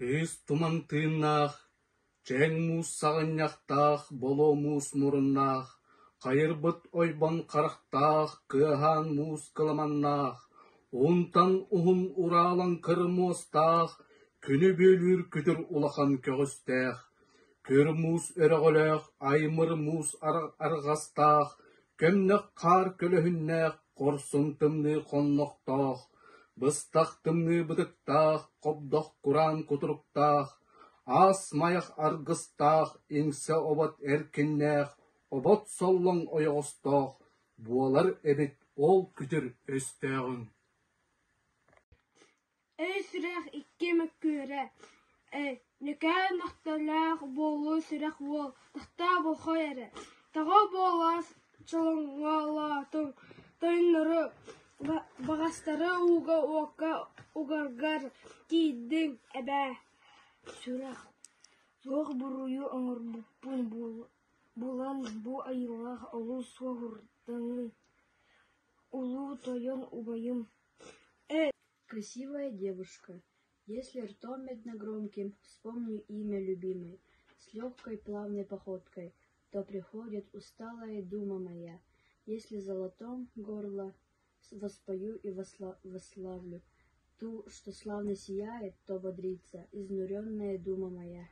Ис тумантыннах, чәң мус сағынняқтах, боло мус мұрыннах, қайырбыт ойбан қарақтах, кыхан мус кыламаннах, онтан ұхын уралан кырмостах, күні бөлір күтір улахан көгістах, көр мус өріғіліх, аймыр мус арғастах, көмнік қар көліхіннах, қорсын тымны қонноқтах, быстақ тымны бұдықтах, қобдақ құран күтіріктах, ас маяқ арғыстах, еңсе обат әркіннах, обат соллың ойғыстах, буалар әбет ол күтір өстәғын. Сүрәх икке мәккүрә, нөкә нақталақ болу сүрәх бол, тақта болға әрі. Таға болас чалыңалатың, тайныры, бағастары уға оқа уғарғар кейдің әбә. Сүрәх, зоқ бұруы аңыр бұппын болан бұ айылақ олу соғырдың, олу тойын убайым. Красивая девушка, если ртом медногромким вспомню имя любимой, с легкой плавной походкой, то приходит усталая дума моя. Если золотом горло воспою и восславлю, ту, что славно сияет, то бодрится изнуренная дума моя.